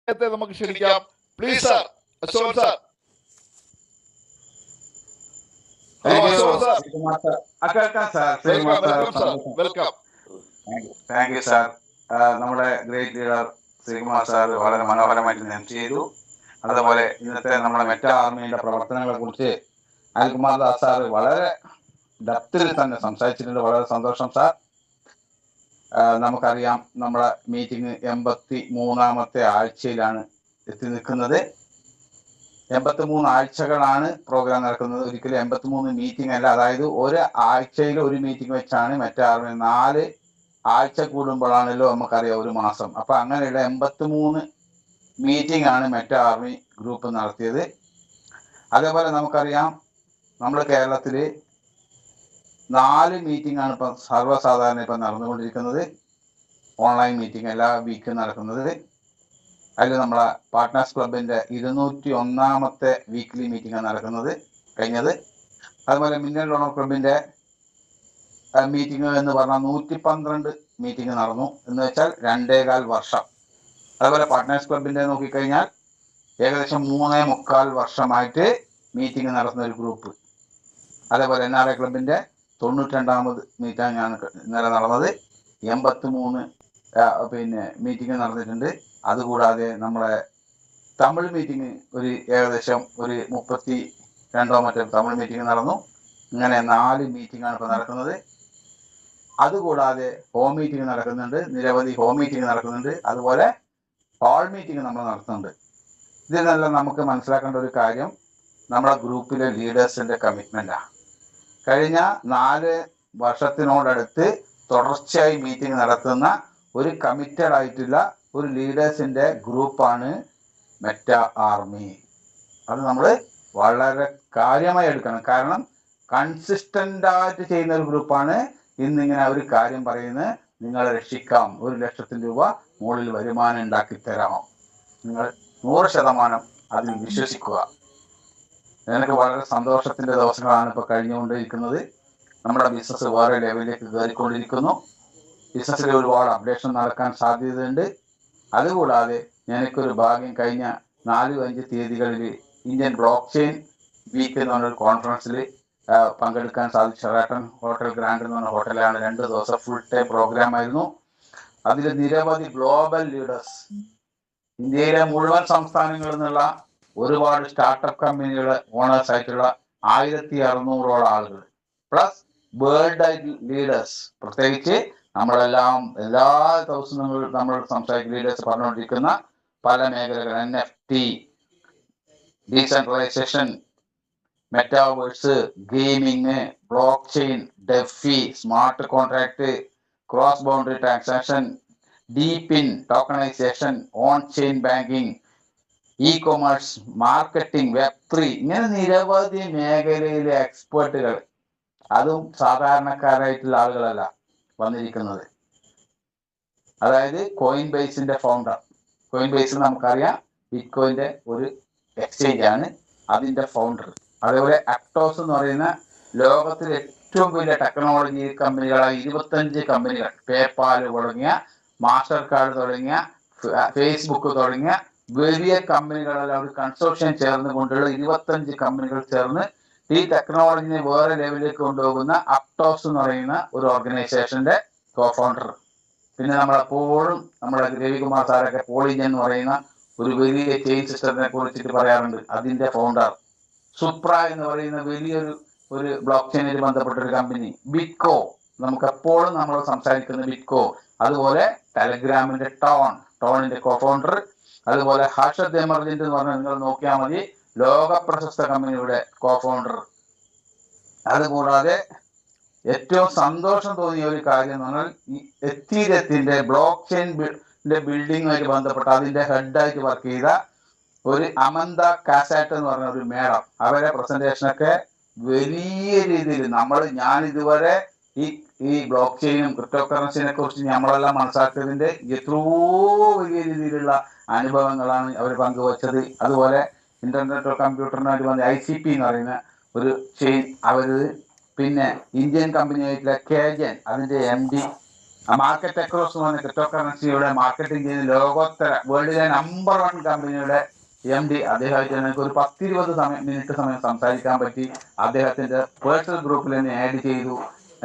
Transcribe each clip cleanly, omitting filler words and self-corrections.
നമുക്ക് ക്ഷണിക്കാം. Please sir, Ashok sir. Welcome. Thank you sir. നമ്മുടെ ഗ്രേറ്റ് ലീഡർ ശ്രീകുമാർ സാർ വളരെ മനോഹരമായിട്ട് നെം ചെയ്തു. അതുപോലെ ഇന്നത്തെ നമ്മുടെ മെറ്റാ ആർമിയുടെ പ്രവർത്തനങ്ങളെ കുറിച്ച് അനിൽകുമാർ ദാസ് സാർ വളരെ ഡെപ്തിൽ തന്നെ സംസാരിച്ചിട്ടുണ്ട്. വളരെ സന്തോഷം സാർ. നമുക്കറിയാം നമ്മുടെ മീറ്റിംഗ് 83ാമത്തെ ആഴ്ചയിലാണ് എത്തി നിൽക്കുന്നത്. 83 ആഴ്ചകളാണ് പ്രോഗ്രാം നടക്കുന്നത്. ഒരിക്കലും 83 മീറ്റിംഗ് അല്ല. അതായത് ഒരു ആഴ്ചയിൽ ഒരു മീറ്റിംഗ് വെച്ചാണ് മെറ്റാ ആർമി 4 ആഴ്ച കൂടുമ്പോഴാണല്ലോ നമുക്കറിയാം ഒരു മാസം. അപ്പൊ അങ്ങനെയുള്ള 83 മീറ്റിംഗ് ആണ് മെറ്റാ ആർമി ഗ്രൂപ്പ് നടത്തിയത്. അതേപോലെ നമുക്കറിയാം നമ്മുടെ കേരളത്തില് 4 മീറ്റിംഗ് ആണ് ഇപ്പം സർവ്വസാധാരണ ഇപ്പം നടന്നുകൊണ്ടിരിക്കുന്നത്. ഓൺലൈൻ മീറ്റിംഗ് എല്ലാ വീക്കും നടക്കുന്നത്. അതിൽ നമ്മളെ പാർട്ട്നേഴ്സ് ക്ലബിന്റെ 201ാമത്തെ വീക്ക്ലി മീറ്റിംഗ് ആണ് നടക്കുന്നത് കഴിഞ്ഞത്. അതുപോലെ മിന്നൽ ഓണർ ക്ലബിന്റെ മീറ്റിംഗ് എന്ന് പറഞ്ഞാൽ 112 മീറ്റിംഗ് നടന്നു. എന്ന് വെച്ചാൽ 2.25 വർഷം. അതുപോലെ പാർട്ട്നേഴ്സ് ക്ലബിന്റെ നോക്കിക്കഴിഞ്ഞാൽ ഏകദേശം 3.25 വർഷമായിട്ട് മീറ്റിംഗ് നടത്തുന്ന ഒരു ഗ്രൂപ്പ്. അതേപോലെ NRA ക്ലബിന്റെ 92ാമത് മീറ്റിംഗ് ആണ് ഇന്നലെ നടന്നത്. 83 മീറ്റിംഗ് നടന്നിട്ടുണ്ട്. അതുകൂടാതെ നമ്മളെ തമിഴ് മീറ്റിംഗ് ഒരു ഏകദേശം ഒരു 32 മറ്റോ തമിഴ് മീറ്റിംഗ് നടന്നു. ഇങ്ങനെ 4 മീറ്റിംഗ് ആണ് ഇപ്പോൾ നടക്കുന്നത്. അതുകൂടാതെ ഹോം മീറ്റിംഗ് നടക്കുന്നുണ്ട്. നിരവധി ഹോം മീറ്റിംഗ് നടക്കുന്നുണ്ട്. അതുപോലെ ഹാൾ മീറ്റിംഗ് നമ്മൾ നടത്തുന്നുണ്ട്. ഇതിനെല്ലാം നമുക്ക് മനസ്സിലാക്കേണ്ട ഒരു കാര്യം നമ്മുടെ ഗ്രൂപ്പിലെ ലീഡേഴ്സിന്റെ കമ്മിറ്റ്മെന്റാണ്. കഴിഞ്ഞ 4 വർഷത്തിനോടടുത്ത് തുടർച്ചയായി മീറ്റിംഗ് നടത്തുന്ന ഒരു കമ്മിറ്റഡ് ആയിട്ടുള്ള ഒരു ലീഡേഴ്സിന്റെ ഗ്രൂപ്പാണ് മെറ്റാ ആർമി. അത് നമ്മൾ വളരെ കാര്യമായി എടുക്കണം. കാരണം കൺസിസ്റ്റന്റ് ആയിട്ട് ചെയ്യുന്ന ഒരു ഗ്രൂപ്പാണ്. ഇന്നിങ്ങനെ ഒരു കാര്യം പറയുന്നത്, നിങ്ങളെ രക്ഷിക്കാം, 1,00,000 രൂപ മുകളിൽ വരുമാനം ഉണ്ടാക്കി തരാം, നിങ്ങൾ 100% അതിൽ വിശ്വസിക്കുക. എനിക്ക് വളരെ സന്തോഷത്തിന്റെ ദിവസങ്ങളാണ് ഇപ്പോൾ കഴിഞ്ഞുകൊണ്ടിരിക്കുന്നത്. നമ്മുടെ ബിസിനസ് വേറെ ലെവലിലേക്ക് കയറിക്കൊണ്ടിരിക്കുന്നു. ബിസിനസ്സിൽ ഒരുപാട് അപ്ഡേഷൻ നടക്കാൻ സാധ്യതയുണ്ട്. അതുകൂടാതെ എനിക്കൊരു ഭാഗ്യം കഴിഞ്ഞ 4-5 തീയതികളിൽ ഇന്ത്യൻ ബ്ലോക്ക് ചെയിൻ വീക്ക് എന്ന് പറഞ്ഞൊരു കോൺഫറൻസിൽ പങ്കെടുക്കാൻ സാധിച്ചു. ഷെറാട്ടൺ ഹോട്ടൽ ഗ്രാൻഡ് എന്ന് പറഞ്ഞ ഹോട്ടലാണ്. 2 ദിവസം ഫുൾ ടൈം പ്രോഗ്രാം ആയിരുന്നു. അതിൽ നിരവധി ഗ്ലോബൽ ലീഡേഴ്സ്, ഇന്ത്യയിലെ മുഴുവൻ സംസ്ഥാനങ്ങളിൽ നിന്നുള്ള ഒരുപാട് സ്റ്റാർട്ടപ്പ് കമ്പനികളെ ഓണേഴ്സ് ആയിട്ടുള്ള 1600ഓളം ആളുകൾ, പ്ലസ് വേൾഡ് ലീഡേഴ്സ്, പ്രത്യേകിച്ച് നമ്മളെല്ലാം എല്ലാ ദിവസവും നമ്മൾ സംസാരിക്കുന്ന ലീഡേഴ്സ് പറഞ്ഞുകൊണ്ടിരിക്കുന്ന പല മേഖലകൾ, NFT, decentralisation, metaverse, gaming, blockchain, DeFi, smart contract, cross border transaction, DePIN, tokenisation, on chain banking, e-commerce, marketing, Web3, ഇങ്ങനെ നിരവധി മേഖലയിലെ എക്സ്പേർട്ടുകൾ, അതും സാധാരണക്കാരായിട്ടുള്ള ആളുകളല്ല വന്നിരിക്കുന്നത്. അതായത് കോയിൻ ബേസിന്റെ ഫൗണ്ടർ, കോയിൻ ബേസ് നമുക്കറിയാം ബിറ്റ്കോയിന്റെ ഒരു എക്സ്ചേഞ്ച് ആണ്, അതിന്റെ ഫൗണ്ടർ. അതേപോലെ അക്ടോസ് എന്ന് പറയുന്ന ലോകത്തിലെ ഏറ്റവും വലിയ ടെക്നോളജി കമ്പനികളായ 25 കമ്പനികൾ, പേപ്പാൽ തുടങ്ങിയ, മാസ്റ്റർ കാർഡ് തുടങ്ങിയ, ഫേസ്ബുക്ക് തുടങ്ങിയ വലിയ കമ്പനികളെല്ലാം ഒരു കൺസോർഷ്യം ചേർന്നുകൊണ്ടുള്ള 25 കമ്പനികൾ ചേർന്ന് ഈ ടെക്നോളജിനെ വേറെ ലെവലിലേക്ക് കൊണ്ടുപോകുന്ന അപ്ടോസ് എന്ന് പറയുന്ന ഒരു ഓർഗനൈസേഷന്റെ കോ-ഫൗണ്ടർ. പിന്നെ നമ്മളെപ്പോഴും നമ്മുടെ രവികുമാർ സാറൊക്കെ പോളിജൻ എന്ന് പറയുന്ന ഒരു വലിയ ചെയിൻ സിസ്റ്റത്തിനെ കുറിച്ചിട്ട് പറയാറുണ്ട്, അതിന്റെ ഫൗണ്ടർ. സുപ്ര എന്ന് പറയുന്ന വലിയൊരു ബ്ലോക്ക് ചെയിനിൽ ബന്ധപ്പെട്ട ഒരു കമ്പനി. ബിറ്റ്കോ, നമുക്ക് എപ്പോഴും നമ്മൾ സംസാരിക്കുന്ന ബിറ്റ്കോ. അതുപോലെ ടെലഗ്രാമിന്റെ ടോണിന്റെ കോ-ഫൗണ്ടർ. അതുപോലെ ഹാഷദ് എമർജന്റ് എന്ന് പറഞ്ഞാൽ നിങ്ങൾ നോക്കിയാൽ മതി, ലോക പ്രശസ്ത കമ്പനിയുടെ കോ-ഫൗണ്ടർ. അതുകൂടാതെ ഏറ്റവും സന്തോഷം തോന്നിയ ഒരു കാര്യം എന്ന് പറഞ്ഞാൽ ഈ എത്തീരിയത്തിന്റെ ബ്ലോക്ക് ചെയിന്റെ ബിൽഡിങ്ങുമായിട്ട് ബന്ധപ്പെട്ട് അതിന്റെ ഹെഡായിട്ട് വർക്ക് ചെയ്ത ഒരു അമന്ത കാസാറ്റ് എന്ന് പറഞ്ഞ ഒരു മേഡം, അവരെ പ്രസന്റേഷനൊക്കെ വലിയ രീതിയിൽ ഞാൻ ഇതുവരെ ഈ ബ്ലോക്ക് ചെയിനും ക്രിപ്റ്റോ കറൻസിനെ കുറിച്ച് നമ്മളെല്ലാം മനസ്സിലാക്കിയതിന്റെ എത്രയോ വലിയ രീതിയിലുള്ള അനുഭവങ്ങളാണ് അവർ പങ്കുവച്ചത്. അതുപോലെ ഇന്റർനെറ്റ് ഓഫ് കമ്പ്യൂട്ടറിനായിട്ട് വന്ന ICP എന്ന് പറയുന്ന ഒരു ചെയിൻ അവര്, പിന്നെ ഇന്ത്യൻ കമ്പനിയായിട്ടുള്ള കേജൻ അതിന്റെ MD, മാർക്കറ്റ് അക്രോസ് എന്ന് പറഞ്ഞ ക്രിപ്റ്റോ കറൻസിയുടെ മാർക്കറ്റിംഗ് ചെയ്യുന്ന ലോകോത്തര വേൾഡിലെ നമ്പർ 1 കമ്പനിയുടെ MD അദ്ദേഹമായിട്ട് എനിക്ക് ഒരു 10-20 മിനിറ്റ് സമയം സംസാരിക്കാൻ പറ്റി. അദ്ദേഹത്തിന്റെ പേഴ്സണൽ ഗ്രൂപ്പിൽ എന്നെ ആഡ് ചെയ്തു.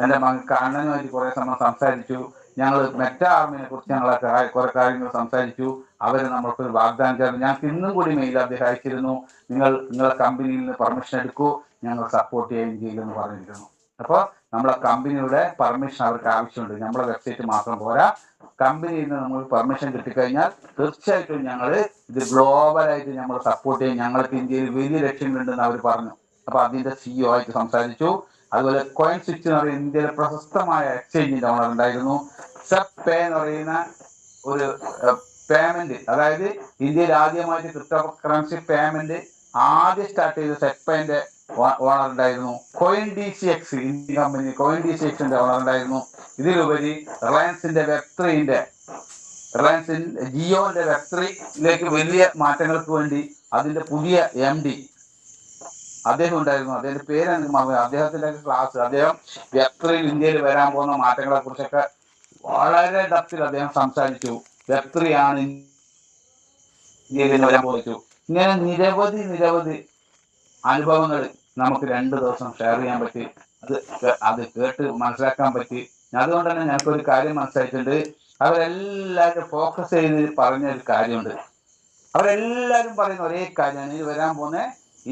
എൻ്റെ മകൾക്ക് അണ്ണനുമായിട്ട് കുറെ സമയം സംസാരിച്ചു. ഞങ്ങൾ മെറ്റാ ആർമിനെ കുറിച്ച് ഞങ്ങൾ കുറെ കാര്യങ്ങൾ സംസാരിച്ചു. അവർ നമ്മൾക്കൊരു വാഗ്ദാനം ചെയ്തു. ഞങ്ങൾക്ക് ഇന്നും കൂടി മെയിൽ അദ്ദേഹം അയച്ചിരുന്നു, നിങ്ങളെ കമ്പനിയിൽ നിന്ന് പെർമിഷൻ എടുക്കൂ, ഞങ്ങൾ സപ്പോർട്ട് ചെയ്യുകയും ചെയ്യുമെന്ന് പറഞ്ഞിരിക്കുന്നു. അപ്പോൾ നമ്മളെ കമ്പനിയുടെ പെർമിഷൻ അവർക്ക് ആവശ്യമുണ്ട്. നമ്മളെ വെബ്സൈറ്റ് മാത്രം പോരാ, കമ്പനിയിൽ നിന്ന് നമുക്ക് പെർമിഷൻ കിട്ടിക്കഴിഞ്ഞാൽ തീർച്ചയായിട്ടും ഞങ്ങൾ ഇത് ഗ്ലോബലായിട്ട് നമ്മൾ സപ്പോർട്ട് ചെയ്യും. ഞങ്ങൾക്ക് ഇന്ത്യയിൽ വലിയ ലക്ഷ്യങ്ങളുണ്ടെന്ന് അവർ പറഞ്ഞു. അപ്പോൾ അതിൻ്റെ CEO ആയിട്ട് സംസാരിച്ചു. അതുപോലെ കോയിൻ സ്വിച്ച് എന്ന് പറയുന്ന ഇന്ത്യയിലെ പ്രശസ്തമായ എക്സ്ചേഞ്ചിന്റെ ഓണർ ഉണ്ടായിരുന്നു. സെപ് പേ എന്ന് പറയുന്ന ഒരു പേയ്മെന്റ്, അതായത് ഇന്ത്യയിൽ ആദ്യമായിട്ട് ക്രിപ്റ്റോ കറൻസി പേയ്മെന്റ് ആദ്യം സ്റ്റാർട്ട് ചെയ്ത സെപ് പേന്റെ ഓണർ ഉണ്ടായിരുന്നു. Coin DCX Indian company coin DCXന്റെ ഓണർ ഉണ്ടായിരുന്നു. ഇതിലുപരി റിലയൻസിന്റെ ജിയോന്റെ Web3യിലേക്ക് വലിയ മാറ്റങ്ങൾക്ക് വേണ്ടി അതിന്റെ പുതിയ MD അദ്ദേഹം ഉണ്ടായിരുന്നു. അദ്ദേഹത്തിന്റെ പേര് എനിക്ക് മറന്നു. അദ്ദേഹത്തിന്റെ ക്ലാസ്, അദ്ദേഹം Web3യിൽ ഇന്ത്യയിൽ വരാൻ പോകുന്ന മാറ്റങ്ങളെ കുറിച്ചൊക്കെ വളരെ ഡെപ്തിൽ അദ്ദേഹം സംസാരിച്ചു. Web3 ആണ് ഇന്ത്യയിൽ വരാൻ പോയിട്ടു. ഇങ്ങനെ നിരവധി അനുഭവങ്ങൾ നമുക്ക് 2 ദിവസം ഷെയർ ചെയ്യാൻ പറ്റി. അത് കേട്ട് മനസ്സിലാക്കാൻ പറ്റി. അതുകൊണ്ട് തന്നെ ഞങ്ങൾക്കൊരു കാര്യം മനസ്സിലായിട്ടുണ്ട്. അവരെല്ലാവരും ഫോക്കസ് ചെയ്ത് പറഞ്ഞൊരു കാര്യമുണ്ട്. അവരെല്ലാവരും പറയുന്ന ഒരേ കാര്യമാണ്, ഇത് വരാൻ പോകുന്ന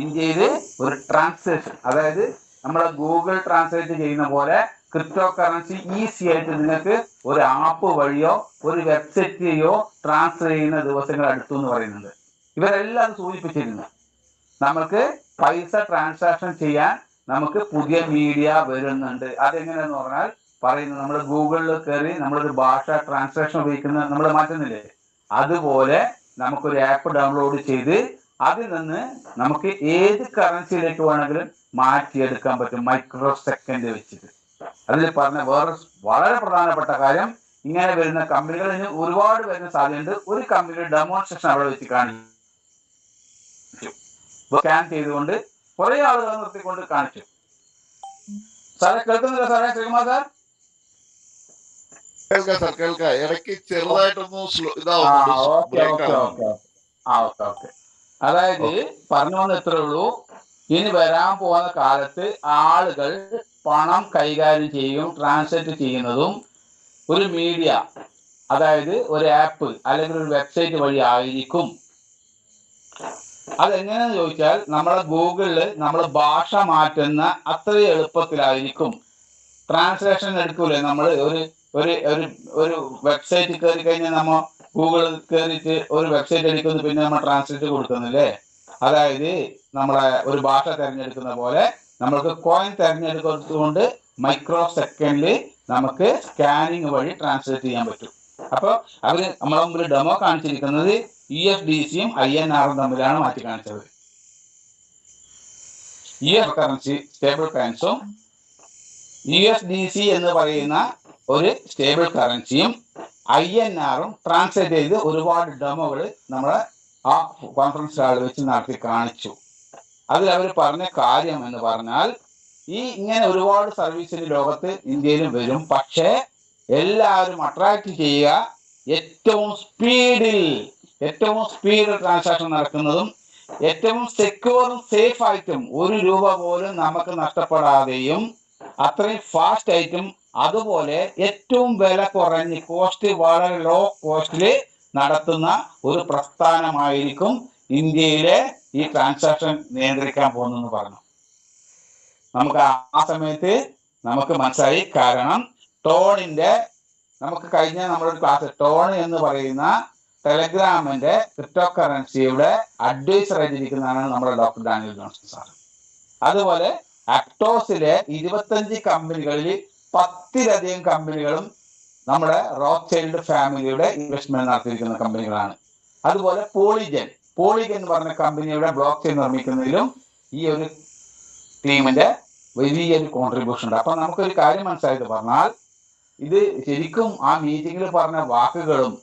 ഇന്ത്യയിൽ ഒരു ട്രാൻസ്ലേഷൻ, അതായത് നമ്മളെ ഗൂഗിൾ ട്രാൻസ്ലേറ്റ് ചെയ്യുന്ന പോലെ ക്രിപ്റ്റോ കറൻസി ഈസി ആയിട്ട് നിങ്ങൾക്ക് ഒരു ആപ്പ് വഴിയോ ഒരു വെബ്സൈറ്റ് ട്രാൻസ്ഫർ ചെയ്യുന്ന ദിവസങ്ങൾ അടുത്തു എന്ന് പറയുന്നുണ്ട്. ഇവരെല്ലാം സൂചിപ്പിച്ചിരുന്നു. നമുക്ക് പൈസ ട്രാൻസാക്ഷൻ ചെയ്യാൻ നമുക്ക് പുതിയ മീഡിയ വരുന്നുണ്ട്. അതെങ്ങനെയാന്ന് പറഞ്ഞാൽ പറയുന്നത്, നമ്മൾ ഗൂഗിളിൽ കയറി നമ്മളൊരു ഭാഷ ട്രാൻസ്ലേഷൻ ഉപയോഗിക്കുന്നത് നമ്മൾ മാറ്റുന്നില്ലേ, അതുപോലെ നമുക്കൊരു ആപ്പ് ഡൗൺലോഡ് ചെയ്ത് അതിൽ നിന്ന് നമുക്ക് ഏത് കറൻസിയിലേക്ക് വേണമെങ്കിലും മാറ്റിയെടുക്കാൻ പറ്റും, മൈക്രോ സെക്കൻഡ് വെച്ചിട്ട്. അതിൽ പറഞ്ഞ വേറെ വളരെ പ്രധാനപ്പെട്ട കാര്യം, ഇങ്ങനെ വരുന്ന കമ്പനികൾ ഇനി ഒരുപാട് വരുന്ന സാധ്യതയുണ്ട്. ഒരു കമ്പനിയുടെ ഡെമോൺസ്ട്രേഷൻ അവിടെ വെച്ച് കാണിച്ചു, സ്കാൻ ചെയ്തുകൊണ്ട് കുറെ ആളുകൾ നിർത്തിക്കൊണ്ട് കാണിച്ചു. സാറേ കേൾക്കുന്നില്ല സാറേ? ശ്രീകുമാർ സാർ കേൾക്കാം സാർ, കേൾക്കാം. ഇടയ്ക്ക് ചെറുതായിട്ടൊന്ന് ഓക്കെ. അതായത് പറഞ്ഞു വന്ന ഇത്രേ ഉള്ളൂ. ഇനി വരാൻ പോകുന്ന കാലത്ത് ആളുകൾ പണം കൈകാര്യം ചെയ്യും, ട്രാൻസ്ലേറ്റ് ചെയ്യുന്നതും ഒരു മീഡിയ, അതായത് ഒരു ആപ്പ് അല്ലെങ്കിൽ ഒരു വെബ്സൈറ്റ് വഴി ആയിരിക്കും. അതെങ്ങനെയാന്ന് ചോദിച്ചാൽ, നമ്മളെ ഗൂഗിളിൽ നമ്മൾ ഭാഷ മാറ്റുന്ന അത്രയും എളുപ്പത്തിലായിരിക്കും. ട്രാൻസ്ലേഷൻ എടുക്കൂലേ, നമ്മൾ ഒരു വെബ്സൈറ്റ് കയറി കഴിഞ്ഞാൽ നമ്മൾ ഗൂഗിളിൽ കയറിയിട്ട് ഒരു വെബ്സൈറ്റ് എടുക്കുന്നു, പിന്നെ നമ്മൾ ട്രാൻസ്ലേറ്റ് കൊടുക്കുന്നില്ലേ. അതായത് നമ്മളെ ഒരു ഭാഷ തിരഞ്ഞെടുക്കുന്ന പോലെ നമ്മൾക്ക് കോയിൻ തിരഞ്ഞെടുക്കുന്നതുകൊണ്ട് മൈക്രോ സെക്കൻഡിൽ നമുക്ക് സ്കാനിങ് വഴി ട്രാൻസ്ലേറ്റ് ചെയ്യാൻ പറ്റും. അപ്പോൾ അവർ നമ്മളെ മുമ്പിൽ ഡെമോ കാണിച്ചിരിക്കുന്നത് USDCയും INRഉം തമ്മിലാണ് മാറ്റി കാണിച്ചത്. US കറൻസി സ്റ്റേബിൾ കോയിൻസും USDC എന്ന് പറയുന്ന ഒരു സ്റ്റേബിൾ കറൻസിയും INRഉം ട്രാൻസ്ലേറ്റ് ചെയ്ത് ഒരുപാട് ഡെമോകൾ നമ്മളെ ആ കോൺഫറൻസ് ഹാളിൽ വെച്ച് നടത്തി കാണിച്ചു. അതിൽ അവർ പറഞ്ഞ കാര്യം എന്ന് പറഞ്ഞാൽ, ഇങ്ങനെ ഒരുപാട് സർവീസിന് ലോകത്ത് ഇന്ത്യയിലും വരും. പക്ഷേ എല്ലാവരും അട്രാക്ട് ചെയ്യുക ഏറ്റവും സ്പീഡിൽ ട്രാൻസാക്ഷൻ നടക്കുന്നതും ഏറ്റവും സെക്യൂറും സേഫ് ആയിട്ടും 1 രൂപ പോലും നമുക്ക് നഷ്ടപ്പെടാതെയും അത്രയും ഫാസ്റ്റ് ആയിട്ടും അതുപോലെ ഏറ്റവും വില കുറഞ്ഞ് വളരെ ലോ കോസ്റ്റില് നടത്തുന്ന ഒരു പ്രസ്ഥാനമായിരിക്കും ഇന്ത്യയിലെ ഈ ട്രാൻസാക്ഷൻ നിയന്ത്രിക്കാൻ പോകുന്നെന്ന് പറഞ്ഞു. നമുക്ക് ആ സമയത്ത് നമുക്ക് മനസ്സിലായി. കാരണം നമുക്ക് കഴിഞ്ഞ നമ്മുടെ ക്ലാസ് ടോൺ എന്ന് പറയുന്ന ടെലഗ്രാമിന്റെ ക്രിപ്റ്റോ കറൻസിയുടെ അഡ്വൈസർ ആയിട്ടിരിക്കുന്നതാണ് നമ്മുടെ ഡോക്ടർ ഡാനിയൽ ജോൺസൺ സാർ. അതുപോലെ അക്ടോസിലെ 25 കമ്പനികളിൽ 10-ലധികം കമ്പനികളും നമ്മുടെ റോത്ത്ശൈൽഡ് ഫാമിലിയുടെ ഇൻവെസ്റ്റ്മെന്റ് നടത്തിയിരിക്കുന്ന കമ്പനികളാണ്. അതുപോലെ പോളിഗൻ എന്ന് പറഞ്ഞ കമ്പനിയുടെ ബ്ലോക്ക് ചെയിൻ നിർമ്മിക്കുന്നതിലും ഈ ഒരു ടീമിന്റെ വലിയൊരു കോൺട്രിബ്യൂഷൻ ഉണ്ട്. അപ്പൊ നമുക്കൊരു കാര്യം മനസ്സിലായത് പറഞ്ഞാൽ, ഇത് ശരിക്കും ആ മീറ്റിംഗിൽ പറഞ്ഞ വാക്കുകളും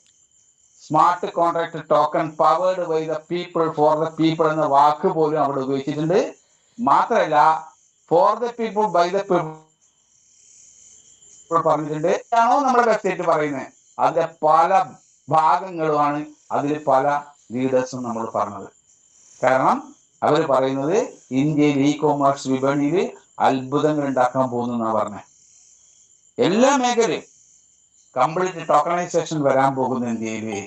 smart contract token powered by the people for the people എന്ന വാക്ക് പോലും അവിടെ ഉപയോഗിച്ചിട്ടുണ്ട്. മാത്രമല്ല, for the people by the people ഇപ്പോൾ പറഞ്ഞിട്ടുണ്ട്. ആണോ നമ്മുടെ വെബ്സൈറ്റ് പറയുന്നത്? അതിന്റെ പല ഭാഗങ്ങളുമാണ് അതിൽ പല ലീഡേഴ്സും നമ്മൾ പറഞ്ഞത്. കാരണം അവർ പറയുന്നത് ഇന്ത്യയിൽ ഇ കോമേഴ്സ് വിപണിയിൽ അത്ഭുതങ്ങൾ ഉണ്ടാക്കാൻ പോകുന്നു എന്നാണ് പറഞ്ഞത്. എല്ലാ മേഖലയും കംപ്ലീറ്റ് ടോക്കണൈസേഷൻ വരാൻ പോകുന്ന ഇന്ത്യയില്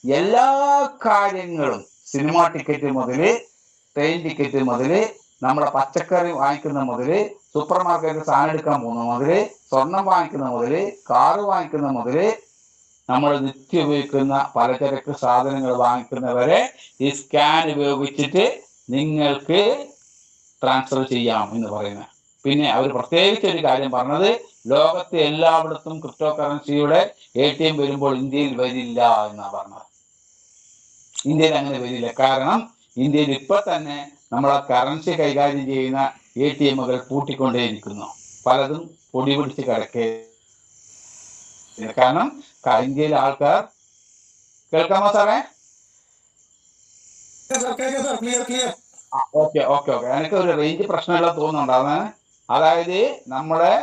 എല്ലാ കാര്യങ്ങളും, സിനിമ ടിക്കറ്റ് മുതല്, ട്രെയിൻ ടിക്കറ്റ് മുതല്, നമ്മുടെ പച്ചക്കറി വാങ്ങിക്കുന്ന മുതല്, സൂപ്പർ മാർക്കറ്റിൽ സാധനം എടുക്കാൻ പോകുന്ന മുതല്, സ്വർണം വാങ്ങിക്കുന്ന മുതല്, കാറ് വാങ്ങിക്കുന്ന മുതല്, നമ്മൾ നിത്യം ഉപയോഗിക്കുന്ന പലചരക്ക് സാധനങ്ങൾ വാങ്ങിക്കുന്നവരെ ഈ സ്കാൻ ഉപയോഗിച്ചിട്ട് നിങ്ങൾക്ക് ട്രാൻസ്ഫർ ചെയ്യാം എന്ന് പറയുന്നത്. പിന്നെ അവർ പ്രത്യേകിച്ച് ഒരു കാര്യം പറഞ്ഞത്, ലോകത്തെ എല്ലായിടത്തും ക്രിപ്റ്റോ കറൻസിയുടെ ATM വരുമ്പോൾ ഇന്ത്യയിൽ വരില്ല എന്നാണ് പറഞ്ഞത്. ഇന്ത്യയിൽ അങ്ങനെ വരില്ല. കാരണം ഇന്ത്യയിൽ ഇപ്പൊ തന്നെ നമ്മളെ കറൻസി കൈകാര്യം ചെയ്യുന്ന ATMകൾ പൂട്ടിക്കൊണ്ടേയിരിക്കുന്നു. പലതും പൊടി പിടിച്ച് കിടക്കേ. കാരണം ഇന്ത്യയിലെ ആൾക്കാർ, കേൾക്കാമോ സാറേ? ഓക്കെ. എനിക്ക് ഒരു റേഞ്ച് പ്രശ്നമുള്ള തോന്നുന്നുണ്ട്. അതായത് നമ്മളെ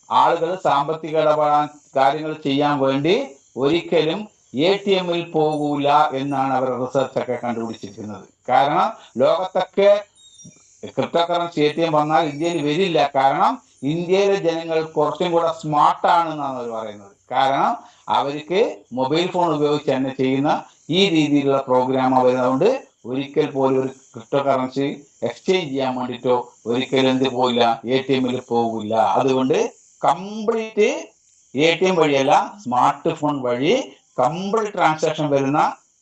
ആളുകൾ സാമ്പത്തിക ഇടപാടാൻ കാര്യങ്ങൾ ചെയ്യാൻ വേണ്ടി ഒരിക്കലും ATMൽ പോകൂല എന്നാണ് അവർ റിസർച്ച് ഒക്കെ കണ്ടുപിടിച്ചിരിക്കുന്നത്. കാരണം ലോകത്തൊക്കെ ക്രിപ്റ്റോ കറൻസി ATM വന്നാൽ ഇന്ത്യയിൽ വരില്ല. കാരണം ഇന്ത്യയിലെ ജനങ്ങൾ കുറച്ചും കൂടെ സ്മാർട്ടാണ് എന്നാണ് അവർ പറയുന്നത്. കാരണം അവർക്ക് മൊബൈൽ ഫോൺ ഉപയോഗിച്ച് തന്നെ ചെയ്യുന്ന ഈ രീതിയിലുള്ള പ്രോഗ്രാം വരുന്നതുകൊണ്ട് ഒരിക്കൽ പോലും ഒരു ക്രിപ്റ്റോ കറൻസി എക്സ്ചേഞ്ച് ചെയ്യാൻ വേണ്ടിയിട്ടോ ഒരിക്കലും എന്ത് പോയില്ല, ATMൽ പോകില്ല. അതുകൊണ്ട് കംപ്ലീറ്റ് ATM വഴിയല്ല, സ്മാർട്ട് ഫോൺ വഴി കംപ്ലീറ്റ് ട്രാൻസാക്ഷൻ വരുന്ന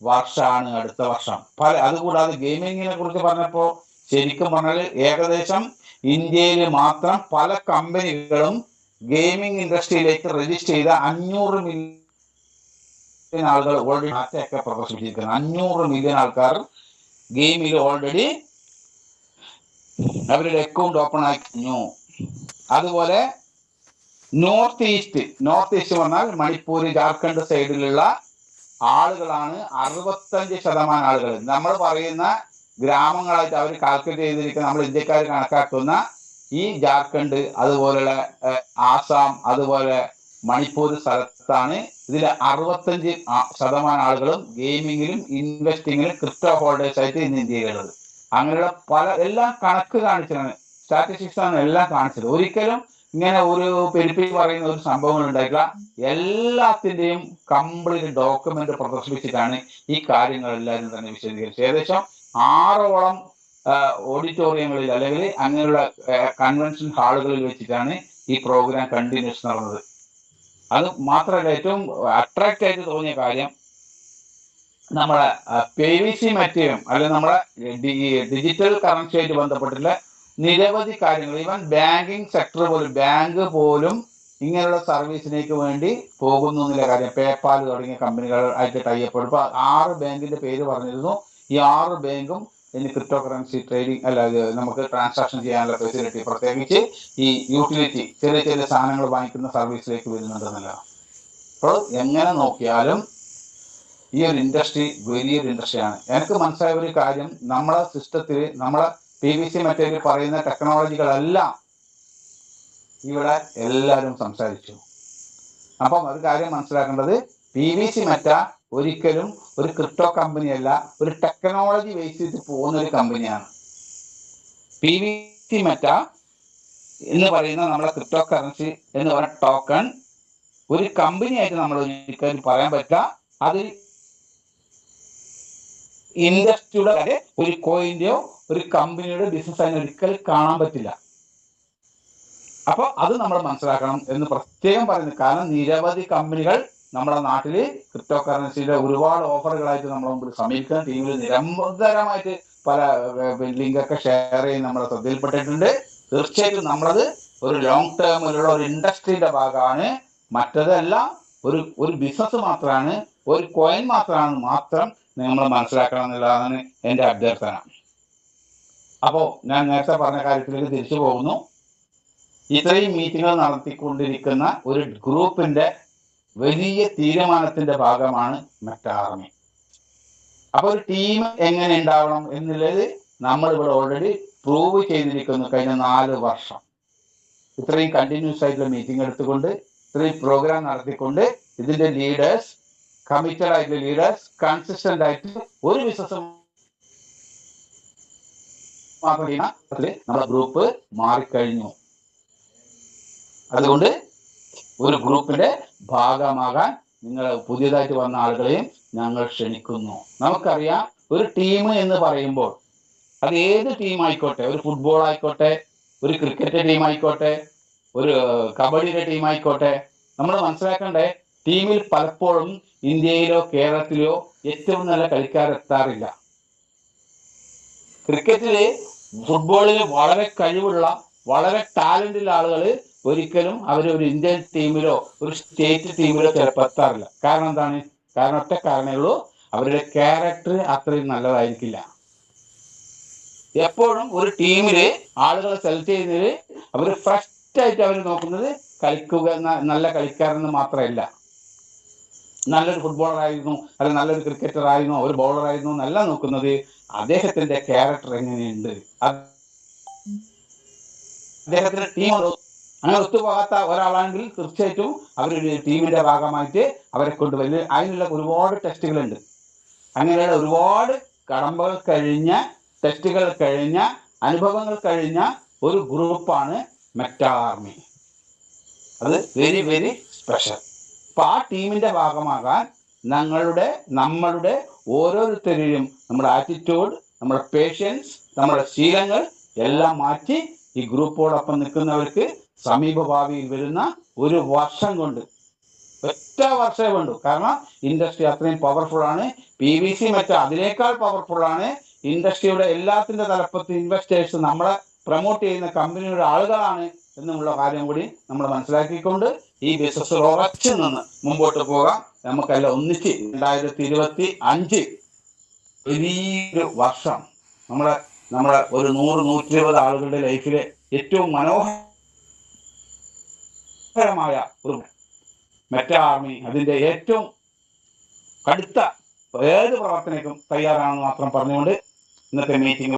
വർഷമാണ് അടുത്ത വർഷം. അതുകൂടാതെ ഗെയിമിങ്ങിനെ കുറിച്ച് പറഞ്ഞപ്പോൾ ശരിക്കും പറഞ്ഞാൽ ഏകദേശം ഇന്ത്യയിൽ മാത്രം പല കമ്പനികളും ഗെയിമിംഗ് ഇൻഡസ്ട്രിയിലേക്ക് രജിസ്റ്റർ ചെയ്ത 500 മില്യൺ ആളുകൾ ഓൾറെഡി ഡാറ്റയൊക്കെ പ്രദർശിപ്പിച്ചിരിക്കുന്നത്. 500 മില്യൺ ആൾക്കാർ ഗെയിമിൽ ഓൾറെഡി അവരുടെ അക്കൗണ്ട് ഓപ്പൺ ആയി കഴിഞ്ഞു. അതുപോലെ നോർത്ത് ഈസ്റ്റ് പറഞ്ഞാൽ മണിപ്പൂർ, ജാർഖണ്ഡ് സൈഡിലുള്ള ആളുകളാണ് 65% ആളുകൾ. നമ്മൾ പറയുന്ന ഗ്രാമങ്ങളായിട്ട് അവർ കാൽക്കുലേറ്റ് ചെയ്തിരിക്കുന്ന, നമ്മൾ ഇന്ത്യക്കാർ കണക്കാക്കുന്ന ഈ ജാർഖണ്ഡ്, അതുപോലെയുള്ള ആസാം, അതുപോലെ മണിപ്പൂർ സ്ഥലത്താണ് ഇതിൽ 65% ആളുകളും ഗെയിമിങ്ങിലും ഇൻവെസ്റ്റിങ്ങിലും ക്രിപ്റ്റോ ഹോൾഡേഴ്സ് ആയിട്ട് ഇന്ന് ഇന്ത്യയിലുള്ളത്. അങ്ങനെയുള്ള എല്ലാം കണക്ക് കാണിച്ചതാണ്, സ്റ്റാറ്റിസ്റ്റിക്സ് ആണ് എല്ലാം കാണിച്ചത്. ഒരിക്കലും ഇങ്ങനെ ഒരു പെരുപ്പി പറയുന്ന ഒരു സംഭവങ്ങൾ ഉണ്ടായിട്ടില്ല. എല്ലാത്തിന്റെയും കംപ്ലീറ്റ് ഡോക്യുമെന്റ് പ്രദർശിപ്പിച്ചിട്ടാണ് ഈ കാര്യങ്ങൾ എല്ലാവരും തന്നെ വിശദീകരിച്ചത്. ഏകദേശം 6ഓളം ഓഡിറ്റോറിയങ്ങളിൽ അല്ലെങ്കിൽ അങ്ങനെയുള്ള കൺവെൻഷൻ ഹാളുകളിൽ വെച്ചിട്ടാണ് ഈ പ്രോഗ്രാം കണ്ടിന്യൂസ് നടന്നത്. അത് മാത്രമല്ല, ഏറ്റവും അട്രാക്റ്റ് ആയിട്ട് തോന്നിയ കാര്യം നമ്മളെ PVC മറ്റേയും അല്ലെങ്കിൽ നമ്മളെ ഡിജിറ്റൽ കറൻസി ആയിട്ട് ബന്ധപ്പെട്ടുള്ള നിരവധി കാര്യങ്ങൾ, ഈവൻ ബാങ്കിങ് സെക്ടർ പോലും, ബാങ്ക് പോലും ഇങ്ങനെയുള്ള സർവീസിലേക്ക് വേണ്ടി പോകുന്നു എന്നുള്ള കാര്യം. പേപ്പാൽ തുടങ്ങിയ കമ്പനികൾ ആയിട്ട് ടൈപ്പ്. ഇപ്പൊ 6 ബാങ്കിന്റെ പേര് പറഞ്ഞിരുന്നു. ഈ 6 ബാങ്കും ഇനി ക്രിപ്റ്റോ കറൻസി ട്രേഡിംഗ് നമുക്ക് ട്രാൻസാക്ഷൻ ചെയ്യാനുള്ള ഫെസിലിറ്റി, പ്രത്യേകിച്ച് ഈ യൂട്ടിലിറ്റി ചെറിയ ചെറിയ സാധനങ്ങൾ വാങ്ങിക്കുന്ന സർവീസിലേക്ക് വരുന്നുണ്ടെന്നല്ല. അപ്പോൾ എങ്ങനെ നോക്കിയാലും ഈ ഒരു ഇൻഡസ്ട്രി വലിയൊരു ഇൻഡസ്ട്രിയാണ്. എനിക്ക് മനസ്സിലായ ഒരു കാര്യം, നമ്മളെ സിസ്റ്റത്തിൽ നമ്മളെ PVC മറ്റേതിൽ പറയുന്ന ടെക്നോളജികളെല്ലാം ഇവിടെ എല്ലാവരും സംസാരിച്ചു. അപ്പം ഒരു കാര്യം മനസ്സിലാക്കേണ്ടത്, PVC മറ്റ ഒരിക്കലും ഒരു ക്രിപ്റ്റോ കമ്പനിയല്ല, ഒരു ടെക്നോളജി ബേസ് ചെയ്ത് പോകുന്ന ഒരു കമ്പനിയാണ്. PVC മറ്റ എന്ന് പറയുന്ന നമ്മളെ ക്രിപ്റ്റോ കറൻസി എന്ന് പറയുന്ന ടോക്കൺ ഒരു കമ്പനിയായിട്ട് നമ്മൾ ഒരിക്കലും പറയാൻ പറ്റില്ല. അത് ഇൻഡസ്ട്രിയുടെ ഒരു കോയിന്റെയോ ഒരു കമ്പനിയുടെ ബിസിനസ് ആയി ഒരിക്കലും കാണാൻ പറ്റില്ല. അപ്പൊ അത് നമ്മൾ മനസ്സിലാക്കണം എന്ന് പ്രത്യേകം പറയുന്നു. കാരണം നിരവധി കമ്പനികൾ നമ്മുടെ നാട്ടിൽ ക്രിപ്റ്റോ കറൻസിയുടെ ഒരുപാട് ഓഫറുകളായിട്ട് നമ്മളെ മുമ്പിൽ സമീപിക്കുന്ന ടീമിൽ നിരന്തരമായിട്ട് പല ലിങ്കൊക്കെ ഷെയർ ചെയ്ത് നമ്മളെ ശ്രദ്ധയിൽപ്പെട്ടിട്ടുണ്ട്. തീർച്ചയായിട്ടും നമ്മളത് ഒരു ലോങ് ടേമിലുള്ള ഒരു ഇൻഡസ്ട്രിയുടെ ഭാഗമാണ്. മറ്റതെല്ലാം ഒരു ബിസിനസ് മാത്രമാണ്, ഒരു കോയിൻ മാത്രം നമ്മൾ മനസ്സിലാക്കണം എന്നുള്ളതാണ് എൻ്റെ അഭ്യർത്ഥന. അപ്പോൾ ഞാൻ നേരത്തെ പറഞ്ഞ കാര്യത്തിലേക്ക് തിരിച്ചു പോകുന്നു. ഇത്രയും മീറ്റിങ്ങുകൾ നടത്തിക്കൊണ്ടിരിക്കുന്ന ഒരു ഗ്രൂപ്പിന്റെ വലിയ തീരുമാനത്തിന്റെ ഭാഗമാണ് മെറ്റാആർമി. അപ്പൊ ഒരു ടീം എങ്ങനെ ഉണ്ടാവണം എന്നുള്ളത് നമ്മൾ ഇവിടെ ഓൾറെഡി പ്രൂവ് ചെയ്തിരിക്കുന്നു കഴിഞ്ഞ 4 വർഷം. ഇത്രയും കണ്ടിന്യൂസ് ആയിട്ടുള്ള മീറ്റിംഗ് എടുത്തുകൊണ്ട് ഇത്രയും പ്രോഗ്രാം നടത്തിക്കൊണ്ട് ഇതിന്റെ ലീഡേഴ്സ്, കമ്മിറ്റഡ് ആയിട്ടുള്ള ലീഡേഴ്സ്, കൺസിസ്റ്റന്റ് ആയിട്ട് ഒരു ബിസിനസ് നമ്മുടെ ഗ്രൂപ്പ് മാറിക്കഴിഞ്ഞു. അതുകൊണ്ട് ഒരു ഗ്രൂപ്പിന്റെ ഭാഗമാകാൻ നിങ്ങൾ പുതിയതായിട്ട് വന്ന ആളുകളെയും ഞങ്ങൾ ക്ഷണിക്കുന്നു. നമുക്കറിയാം, ഒരു ടീം എന്ന് പറയുമ്പോൾ അത് ഏത് ടീം ആയിക്കോട്ടെ, ഒരു ഫുട്ബോൾ ആയിക്കോട്ടെ, ഒരു ക്രിക്കറ്റ് ടീം ആയിക്കോട്ടെ, ഒരു കബഡിയുടെ ടീം ആയിക്കോട്ടെ, നമ്മൾ മനസ്സിലാക്കണ്ടേ, ടീമിൽ പലപ്പോഴും ഇന്ത്യയിലോ കേരളത്തിലോ ഏറ്റവും നല്ല കളിക്കാരെത്താറില്ല. ക്രിക്കറ്റില്, ഫുട്ബോളില് വളരെ കഴിവുള്ള, വളരെ ടാലന്റുള്ള ആളുകൾ ഒരിക്കലും അവർ ഒരു ഇന്ത്യൻ ടീമിലോ ഒരു സ്റ്റേറ്റ് ടീമിലോ ചിലപ്പോൾ എത്താറില്ല. കാരണം എന്താണ്? കാരണം ഒറ്റ കാരണമേ ഉള്ളൂ, അവരുടെ ക്യാരക്ടർ അത്രയും നല്ലതായിരിക്കില്ല. എപ്പോഴും ഒരു ടീമില് ആളുകളെ സെലക്ട് ചെയ്യുന്നതിൽ അവർ ഫസ്റ്റ് ആയിട്ട് അവർ നോക്കുന്നത് കളിക്കുക, നല്ല കളിക്കാരെന്ന് മാത്രമല്ല, നല്ലൊരു ഫുട്ബോളർ ആയിരുന്നു, അല്ലെങ്കിൽ നല്ലൊരു ക്രിക്കറ്റർ ആയിരുന്നു, ഒരു ബൗളർ ആയിരുന്നു എന്നല്ല നോക്കുന്നത്, അദ്ദേഹത്തിന്റെ ക്യാരക്ടർ എങ്ങനെയുണ്ട്, അദ്ദേഹത്തിന്റെ ടീം അങ്ങനെ ഒത്തുപോകാത്ത ഒരാളാണെങ്കിൽ തീർച്ചയായിട്ടും അവരൊരു ടീമിന്റെ ഭാഗമായിട്ട് അവരെ കൊണ്ടുവരുന്നത്. അതിനുള്ള ഒരുപാട് ടെസ്റ്റുകളുണ്ട്. അങ്ങനെയുള്ള ഒരുപാട് കടമ്പകൾ കഴിഞ്ഞ, ടെസ്റ്റുകൾ കഴിഞ്ഞ, അനുഭവങ്ങൾ കഴിഞ്ഞ ഒരു ഗ്രൂപ്പാണ് മെറ്റാ ആർമി. അത് വെരി വെരി സ്പെഷ്യൽ. അപ്പൊ ആ ടീമിന്റെ ഭാഗമാകാൻ നമ്മളുടെ ഓരോരുത്തരെയും നമ്മുടെ ആറ്റിറ്റ്യൂഡ്, നമ്മുടെ പേഷ്യൻസ്, നമ്മുടെ ശീലങ്ങൾ എല്ലാം മാറ്റി ഈ ഗ്രൂപ്പോടൊപ്പം നിൽക്കുന്നവർക്ക് സമീപ ഭാവിയിൽ വരുന്ന ഒരു വർഷം കൊണ്ട്, ഒറ്റ വർഷമേ വേണ്ടു. കാരണം ഇൻഡസ്ട്രി അത്രയും പവർഫുൾ ആണ്. PVC മെറ്റാ അതിനേക്കാൾ പവർഫുൾ ആണ്. ഇൻഡസ്ട്രിയുടെ എല്ലാത്തിന്റെ തലപ്പത്ത് ഇൻവെസ്റ്റേഴ്സ് നമ്മളെ പ്രൊമോട്ട് ചെയ്യുന്ന കമ്പനിയുടെ ആളുകളാണ് എന്നുള്ള കാര്യം കൂടി നമ്മൾ മനസ്സിലാക്കിക്കൊണ്ട് ഈ ബിസിനസ് ഉറച്ചു നിന്ന് മുമ്പോട്ട് പോകാം. നമുക്കെല്ലാം ഒന്നിച്ച് 2025 വലിയൊരു വർഷം, നമ്മളെ ഒരു 100-120 ആളുകളുടെ ലൈഫിലെ ഏറ്റവും മനോഹരമായ ഒരു മെറ്റാ ആർമി അതിന്റെ ഏറ്റവും കടുത്ത ഏത് പ്രവർത്തനക്കും തയ്യാറാണെന്ന് മാത്രം പറഞ്ഞുകൊണ്ട് ഇന്നത്തെ മീറ്റിംഗ്